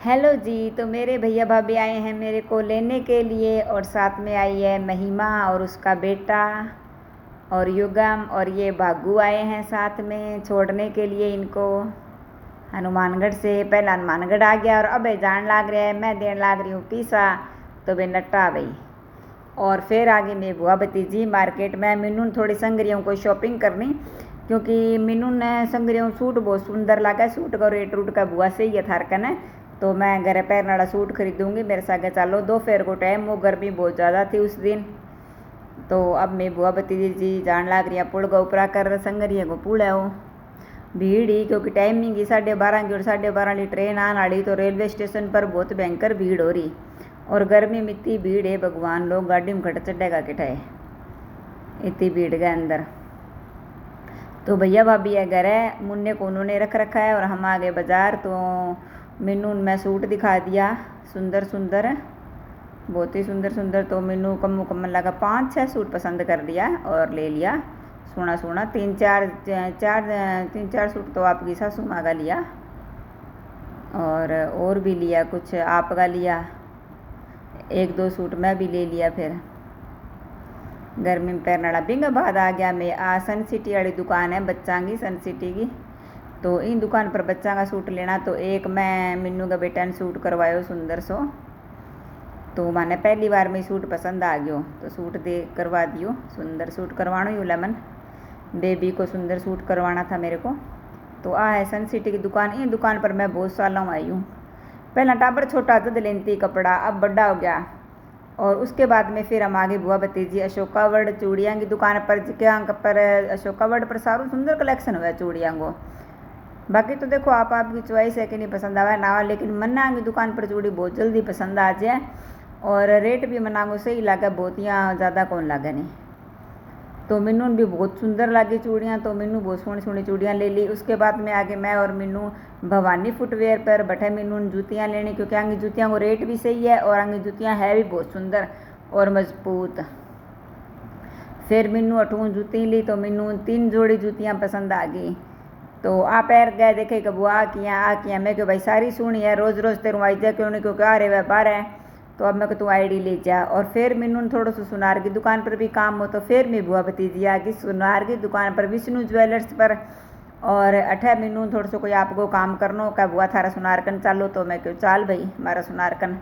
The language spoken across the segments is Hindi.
हेलो जी। तो मेरे भैया भाभी आए हैं मेरे को लेने के लिए, और साथ में आई है महिमा और उसका बेटा और युगम, और ये भागू आए हैं साथ में छोड़ने के लिए इनको हनुमानगढ़ से। पहला हनुमानगढ़ आ गया और अब जान लाग रहा है, मैं देने लाग रही हूँ पीसा, तो वे नट्टा भाई। और फिर आगे मेरी बुआ भतीजी मार्केट में। मीनू थोड़ी संगरियों को शॉपिंग करनी, क्योंकि मीनू ने संगरियों सूट बहुत सुंदर लगा। सूट का रेट रूट का बुआ से ही है थारकन है, तो मैं घर पैर वाला सूट खरीदूंगी। मेरे साथ चलो, दोपहर को टाइम वो गर्मी बहुत ज़्यादा थी उस दिन। तो अब मैं बुआ भतीजी जी जान लाग रही पुल का ऊपरा कर संगरिया को पुल है वो भीड़ ही, क्योंकि टाइमिंग ही 12:30 की और 12:30 की ट्रेन आने वाली। तो रेलवे स्टेशन पर बहुत भयंकर भीड़ हो रही, और गर्मी में इतनी भीड़ है भगवान, लोग गाड़ी में खट चढ़ेगा किठाए इतनी भीड़ के अंदर। तो भैया भाभी है घर है, मुन्ने को उन्होंने रख रखा है और हम आ गए बाज़ार। तो मीनू मैं सूट दिखा दिया, सुंदर सुंदर बहुत ही सुंदर सुंदर। तो मीनू कम मुकम्मल लगा, 5-6 सूट पसंद कर लिया और ले लिया सोना सोना। 3-4 सूट तो आपकी सासू माँ का लिया, और भी लिया, कुछ आपका लिया, 1-2 सूट मैं भी ले लिया। फिर गर्मी में पैरनाड़ा बिंग बाद आ गया मैं। सन सिटी वाली दुकान है बच्चा की, सन सिटी की। तो इन दुकान पर बच्चा का सूट लेना, तो एक मैं मीनू का बेटा ने सूट करवायो सुंदर सो। तो मैंने पहली बार में सूट पसंद आ गयो, तो सूट दे करवा दियो। सुंदर सूट करवाना ही लेमन बेबी को सुंदर सूट करवाना था मेरे को। तो आ है सन सिटी की दुकान। इन दुकान पर मैं बहुत सालों आई हूँ। पहला टाबर छोटा था लेंती कपड़ा, अब बड़ा हो गया। और उसके बाद में फिर हम आगे बुआ भतीजी अशोकावड़ चूड़ियाँ की दुकान पर पर अशोकावड़ पर सारू सुंदर कलेक्शन हुआ है चूड़ियाँ को। बाकी तो देखो आप आपकी चॉइस है कि नहीं पसंद आवा ना आवा, लेकिन मन्ना की दुकान पर चूड़ी बहुत जल्दी पसंद आ जाए, और रेट भी मना को सही लगा, बहुत यहाँ ज़्यादा कौन लगा नहीं। तो मीनू भी बहुत सुंदर लगी चूड़ियाँ, तो मीनू बहुत सोहनी सोहनी चूड़ियाँ ले ली। उसके बाद में आगे मैं और मीनू भवानी फुटवेयर पर बैठे मीनू जूतियाँ लेनी, क्योंकि आगे जूतियाँ को रेट भी सही है और आगे जूतियाँ है भी बहुत सुंदर और मजबूत। फिर मीनू अठू जूती ली, तो मीनू 3 जोड़ी जूतियाँ पसंद आ गई। तो आप पैर गए देखे कि वो आ किया मैं क्यों भाई सारी सुनी है, रोज़ रोज़ तेरू आई जा क्यों नहीं, क्योंकि आ रहे वह बाहर है। तो अब मैं को तू आईडी ले जा। और फिर मीनू थोड़ा सा सुनार की दुकान पर भी काम हो, तो फिर मैं बुआ भतीजी आ गई सुनार की दुकान पर, विष्णु ज्वेलर्स पर। और अठे मीनू थोड़ा सा कोई आपको काम करनो का बुआ थारा सुनारकन चालो, तो मैं क्यों चाल भाई हमारा सुनारकन।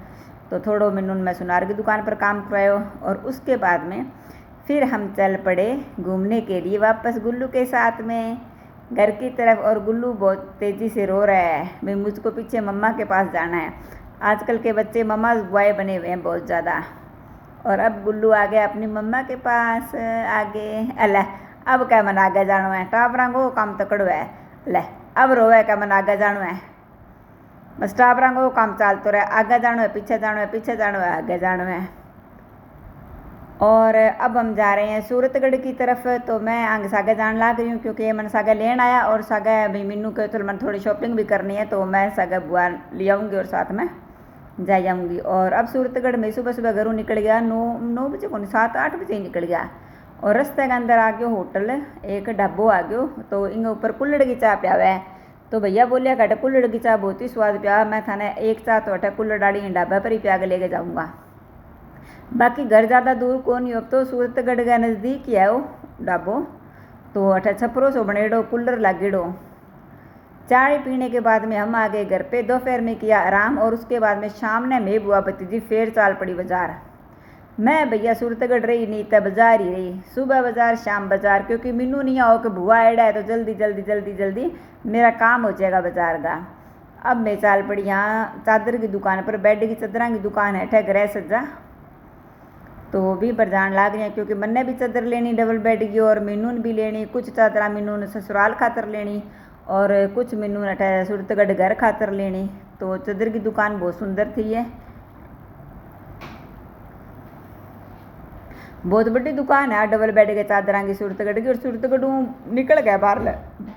तो थोड़ो मीनू मैं सुनार की दुकान पर काम करायो। और उसके बाद में फिर हम चल पड़े घूमने के लिए वापस गुल्लू के साथ में घर की तरफ। और गुल्लू बहुत तेज़ी से रो रहा है, मैं मुझको पीछे मम्मा के पास जाना है। आजकल के बच्चे मम्मा बॉय बने हुए हैं बहुत ज़्यादा। और अब गुल्लू आ गया अपनी मम्मा के पास आगे। अल्लाह अब क्या मन आगे जानो है, टाबरा को काम तकड़ो है। ले अब रोवे क्या मन आगे जानो है, बस टाबरा को काम चालतो रहे, आगे जानो है पीछे जानो है, पीछे जानो है आगे जानो है। और अब हम जा रहे हैं सूरतगढ़ की तरफ। तो मैं आगे सागे जान लाग रही हूँ, क्योंकि ये मन सागे लेन आया, और सागे भाई मीनू के चल मन थोड़ी शॉपिंग भी करनी है, तो मैं सागे बुआ ले आऊँगी और साथ में जा जाऊँगी। और अब सूरतगढ़ में सुबह सुबह घरों निकल गया, 9 बजे को नहीं 7-8 बजे ही निकल गया। और रास्ते के अंदर आ गयो होटल, एक ढाबो आ गयो। तो इनके ऊपर कुल्हड़ की चाय पिया हुआ है। तो भैया बोलिया कि कुल्हड़ की चाय बहुत ही स्वाद पिया, मैं थाने एक चाय तो अटे कुल्हड़ डाली ढाबा पर ही पिया के लेके जाऊँगा। बाकी घर ज़्यादा दूर कौन ही, अब तो सूरतगढ़ का नज़दीक ही है वो ढाबो। तो अठा छपरो सो बनेड़ो कुल्लर लागेड़ो। चाय पीने के बाद में हम आ गए घर पे, दोपहर में किया आराम। और उसके बाद में शाम ने मैं बुआ भतीजी फिर चाल पड़ी बाजार। मैं भैया सूरतगढ़ रही नहीं तो बाजार ही रही, सुबह बाजार शाम बाजार, क्योंकि मीनू नहीं आओ कि बुआ एड़ा है तो जल्दी जल्दी जल्दी जल्दी मेरा काम हो जाएगा बाजार का। अब मैं चाल पड़ी यहाँ चादर की दुकान पर, बेड की चादर की दुकान है ठग रह सजा। तो भी पर जान लाग रही हैं, क्योंकि मैंने भी चादर लेनी डबल बेड की, और मीनू ने भी लेनी। कुछ चादर मीनू ने ससुराल खातर लेनी, और कुछ मीनू ने सूरतगढ़ घर खातर लेनी। तो चादर की दुकान बहुत सुंदर थी है, बहुत बड़ी दुकान है डबल बेड के चादर की सूरतगढ़ की। और सूरतगढ़ निकल गया बाहर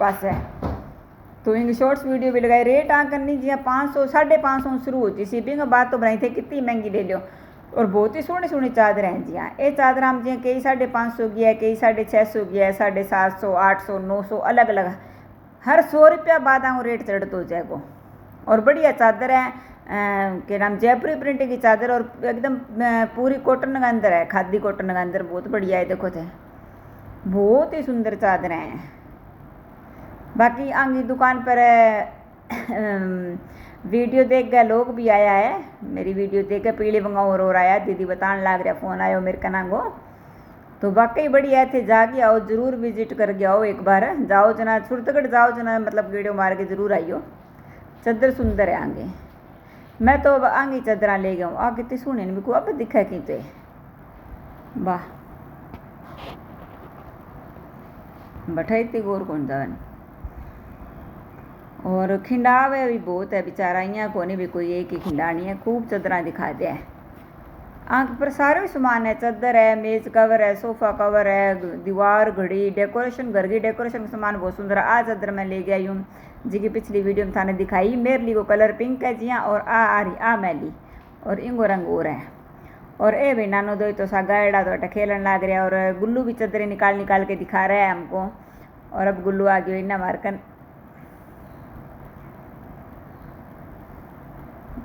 पास है। तो इन शॉर्ट्स वीडियो भी लगाई, रेट आ करनी जी 500 550 शुरू होती शिपिंग बात तो बनाई थे, कितनी महंगी ले लो। और बहुत ही सोहनी सोहनी चादर हैं जी हाँ। ये चादर हम जी कई 550 की है, कई 650 की है, 750, 800, 900 अलग अलग, हर 100 रुपया बाद रेट चढ़ तो जाएगो। और बढ़िया चादर है, के नाम जयपुरी प्रिंट की चादर और एकदम पूरी कॉटन के अंदर है, खादी कॉटन के अंदर, बहुत बढ़िया है। देखो थे बहुत ही सुंदर चादरें हैं। बाकी आगे दुकान पर वीडियो देख गए लोग भी आया है, मेरी वीडियो देख के पीले मंगाओ रो आया, दीदी बताने लग रहा फ़ोन आयो मेरे कना को। तो वाकई बढ़िया थे, जाके आओ जरूर विजिट कर के आओ एक बार, जाओ जना सुरतगढ़ जाओ जना, मतलब वीडियो मार के जरूर आइयो। चादर सुंदर है आगे, मैं तो आगे चादर ले गया हूँ। आ कितनी सोहनी मेरे को अब दिखा कि तो वाह बैठा इतनी गोर कौन जावन। और खिंडावे भी बहुत है बेचारा, यहाँ को नहीं भी कोई एक ही खिंडानी है, खूब चादर दिखा दे है। आंख पर सारे सामान है, चादर है, मेज कवर है, सोफा कवर है, दीवार घड़ी, डेकोरेशन, घर की डेकोरेशन का सामान बहुत सुंदर है। आ चादर मैं ले गया हूँ जी की पिछली वीडियो में थाने दिखाई, मेरे लिए को कलर पिंक है जिया, और आ रही आ मैली और इंगो रंग और है। और ए भाई नानो दो तो सा गायड़ा तो खेलन लग रहा है, और गुल्लू भी चादरें निकाल निकाल के दिखा रहा है हमको। और अब गुल्लू आ गया इन्ना मारकन,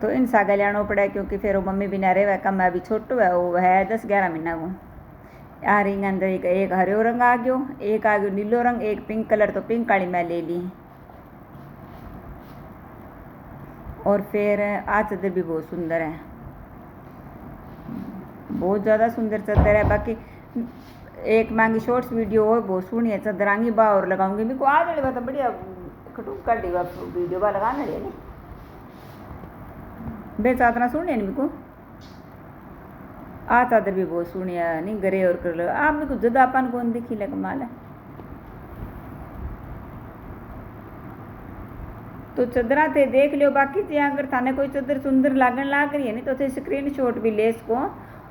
तो इन सागा लियानो पड़ा क्योंकि फिर वो मम्मी भी ना रहे, वह कम अभी छोटो है, वो है 10-11 महीना को। आ रिंग अंदर एक हरे रंग आ गयो, एक आ गयो नीलो रंग, एक पिंक कलर, तो पिंक काली मैं ले ली। और फिर आ चादर भी बहुत सुंदर है, बहुत ज़्यादा सुंदर चादर है। बाकी एक मांगी शॉर्ट्स वीडियो और बहुत सुनी है चादर, आंगी बा और लगाऊंगी मेरे को आ रही बात बढ़िया खटूक कर दी वीडियो बा लगाने रही बे चादर सुनी है मेरे को। आ चादर भी बहुत सुनी है नहीं, ग्रे और कर लो आप मेरे को ज्यादा अपन कौन दिखी ले कमाल है। तो चादर थे देख लियो, बाकी जी अगर थाने कोई चादर सुंदर लागन लाग रही है नहीं तो थे स्क्रीन शॉट भी ले इसको,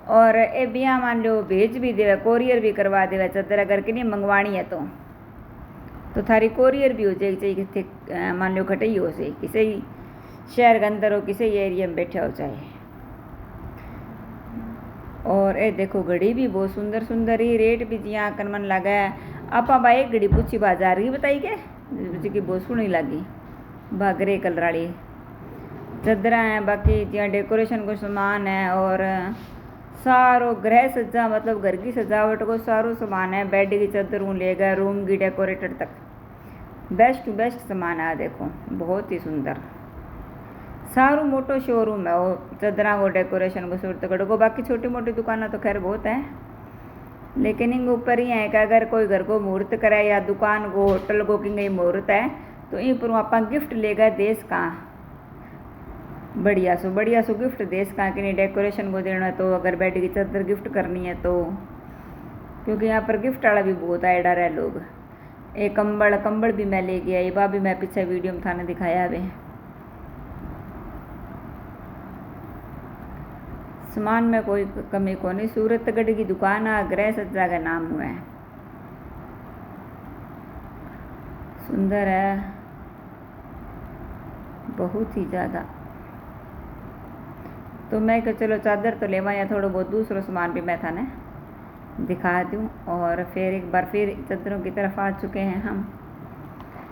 और ए बिया मान लो भेज भी देवे, कोरियर भी करवा देवे चादर अगर कि नहीं मंगवानी है तो थारी कोरियर भी हो जाएगी, चाहिए कितने मान लो खटई हो से किसी शहर के अंदर हो किसी एरिया में बैठा हो चाहे। और ए देखो घड़ी भी बहुत सुंदर सुंदर ही, रेट भी जिया आकर मन लगा है। आप भाई एक घड़ी पूछी बाजार की बताई के जी की बहुत सुनी लगी, बा ग्रे कलर वाली चादर है। बाकी जिया डेकोरेशन को सामान है, और सारो गृह सज्जा मतलब घर की सजावट को सारो सामान है, बेड की चादर हूँ ले गए, रूम की डेकोरेटर तक बेस्ट टू बेस्ट सामान है। देखो बहुत ही सुंदर सारू मोटो शोरूम है वो चादर को डेकोरेशन को सूरतगढ़ को। बाकी छोटी मोटी दुकानें तो खैर बहुत है, लेकिन इनके ऊपर ही है कि अगर कोई घर को मुहूर्त करे या दुकान को होटल को कि गई मुहूर्त है तो इन पर आप गिफ्ट लेगा देश का बढ़िया सो गिफ्ट देश का कि नहीं डेकोरेशन को देना है। तो अगर बेड की चादर गिफ्ट करनी है तो, क्योंकि यहाँ पर गिफ्ट वाला भी बहुत आइडा है लोग। एक कंबल भी मैं ले गया, ये बा भी मैं पीछे वीडियो में थाने दिखाया अभी। सामान में कोई कमी को नहीं, सूरतगढ़ की दुकान है, गृह सज्जा का नाम हुआ है, सुंदर है बहुत ही ज़्यादा। तो मैं कहा चलो चादर तो लेवा या थोड़ा बहुत दूसरा सामान भी मैं थाने दिखा दूँ। और फिर एक बार फिर चादरों की तरफ आ चुके हैं हम,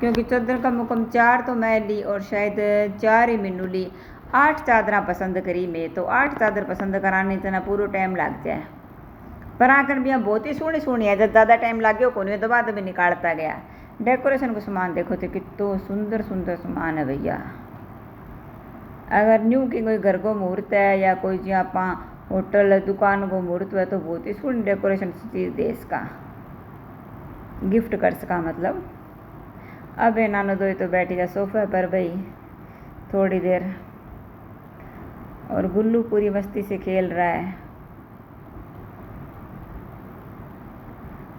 क्योंकि चादर का मुकम 4 तो मैं ली और शायद 4 ही मैनू ली। 8 चादर पसंद करी मैं, तो 8 चादर पसंद कराने तना पूरा टाइम लग जाए। पर आकर भी बहुत ही सोहनी है, जब ज़्यादा टाइम लग गया को तो बाद में निकालता गया। डेकोरेशन को सामान देखो तो कितना सुंदर सुंदर सामान है भैया। अगर न्यू की कोई घर को मुहूर्त है या कोई जी आप होटल दुकान को मुहूर्त है तो बहुत ही सुंदर डेकोरेशन चीज़ देश का गिफ्ट कर सका मतलब। अब ये नानो दो तो बैठ गया सोफे पर भाई थोड़ी देर, और गुल्लू पूरी मस्ती से खेल रहा है।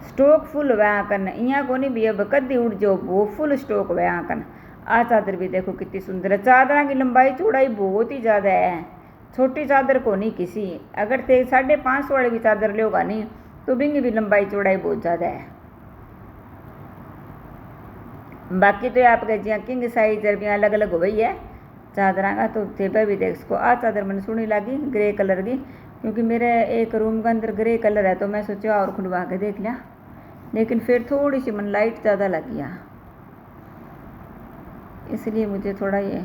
स्टॉक फुल हुआ आकन, यहाँ को नहीं भी अब कदी उड़ जाओ, वो फुल स्टॉक हुआ आकन। आ चादर भी देखो कितनी सुंदर है, चादर की लंबाई चौड़ाई बहुत ही ज़्यादा है, छोटी चादर को नहीं किसी। अगर ते 550 वाली भी चादर लोगा नहीं तो बिंगी भी लंबाई चौड़ाई बहुत ज़्यादा है। बाकी तो आपके जिया किंग साइज भी अलग अलग हो गई है चादर का, तो थेपा भी देख सको। आ चादर मैंने सुनी लगी ग्रे कलर की, क्योंकि मेरे एक रूम के अंदर ग्रे कलर है, तो मैं सोचा और खुलवा के देख लिया, लेकिन फिर थोड़ी सी मन लाइट ज़्यादा लगी है, इसलिए मुझे थोड़ा ये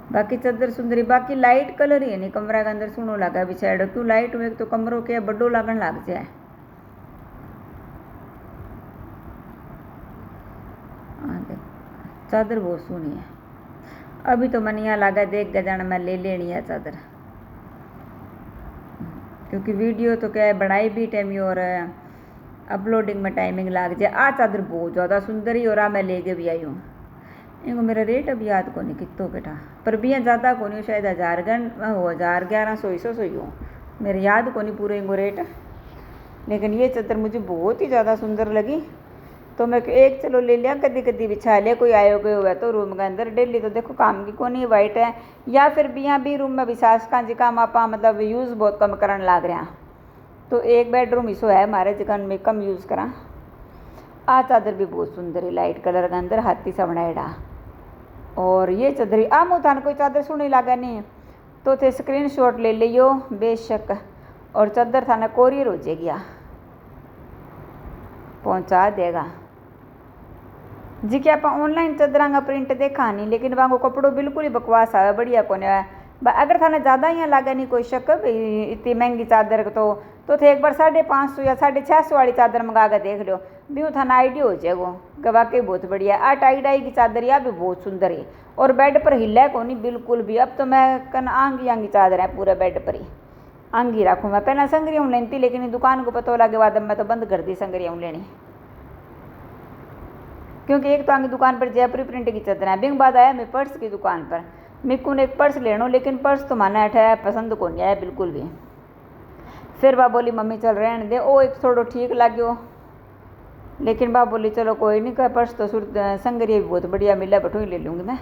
बाकी चादर सुंदरी, बाकी लाइट कलर ही नहीं कमरा के अंदर सुनो लगा बिछाड़ो, क्यों लाइट में एक तो कमरों के बड्डो लगन लग जाए। चादर बहुत सोहनी है। अभी तो मन यहाँ लगा देख के जाना मैं ले लेनी है चादर, क्योंकि वीडियो तो क्या है बनाई भी टाइम और अपलोडिंग में टाइमिंग लग जाए। आ चादर बहुत ज़्यादा सुंदर ही और मैं लेके भी आई हूँ। इनको मेरा रेट अभी याद को नहीं कितो बेटा, पर भी ज़्यादा को नहीं, शायद 1100 सो ही हो, मेरे याद को नहीं पूरे इनको रेट। लेकिन ये चादर मुझे बहुत ही ज़्यादा सुंदर लगी, तो मैं एक चलो ले लिया, कदी कदी बिछा लिया, कोई आयो गए हुआ तो रूम के अंदर। डेली तो देखो काम की कोनी वाइट है, या फिर भी यहाँ भी रूम में विशास का जी काम आप मतलब यूज़ बहुत कम करन लग रहा, तो एक बेडरूम इसो है हमारे जिकन में कम यूज़ करा। आ चादर भी बहुत सुंदर है, लाइट कलर के अंदर हाथी सा बनाएड़ा। और ये चादर आ मुँह थान कोई चादर सुनी लगा नहीं तो थे स्क्रीनशॉट ले लियो बेशक, और चादर थाने कोरियर हो जाएगी, पहुँचा देगा जी। क्या आप ऑनलाइन चादर का प्रिंट देखा नहीं, लेकिन वहाँ को कपड़ों बिल्कुल ही बकवास आवे, बढ़िया को है। अगर थाने ज़्यादा यहाँ लगा नहीं कोई शक इतनी महंगी चादर तो थे एक बार 550 या 650 वाली चादर मंगा कर देख लो, भी वो थाना आइडिया हो जाएगा कि वाकई बहुत बढ़िया। आ टाई डाई की चादर या भी बहुत सुंदर है, और बेड पर हिला को नहीं बिल्कुल भी। अब तो मैं कन आंगी आंगी चादर है पूरा बेड पर ही आंगी रखूँ। मैं पहले संगरिया लेनी थी, लेकिन दुकान को पता लगे बाद मैं तो बंद कर दी संगरिया लेनी, क्योंकि एक तो आगे दुकान पर जयपुरी प्रिंट की चादर है। बिंग बाद आया मैं पर्स की दुकान पर, मिक्कू ने एक पर्स लेना, लेकिन पर्स तो माना है पसंद को नहीं आया बिल्कुल भी। फिर बा बोली मम्मी चल रहने दे, ओ एक थोड़ा ठीक लग्यो, लेकिन बा बोली चलो कोई नहीं, कह पर्स तो संगरिया भी बहुत बढ़िया मिला, बटू ही ले लूँगी मैं,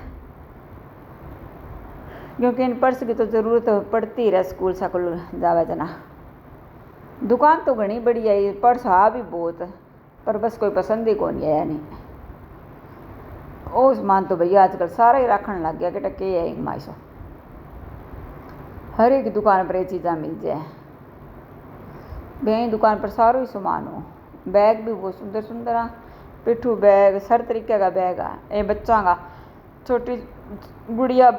क्योंकि इन पर्स की तो ज़रूरत पड़ती रहे स्कूल स्कूल जावा जना। दुकान तो घनी बढ़िया है, पर्स हाँ भी बहुत, पर बस कोई पसंद ही को नहीं आया नहीं। ओ सामान तो भैया आजकल सारा ही रखने लग गया कि टके है माइसो, हर एक दुकान पर ये चीज़ा मिल जाए। बेही दुकान पर सारो ही सामान हो, बैग भी बहुत सुंदर सुंदर है, पिट्ठू बैग हर तरीके का बैग है। ये बच्चों का, छोटी गुड़िया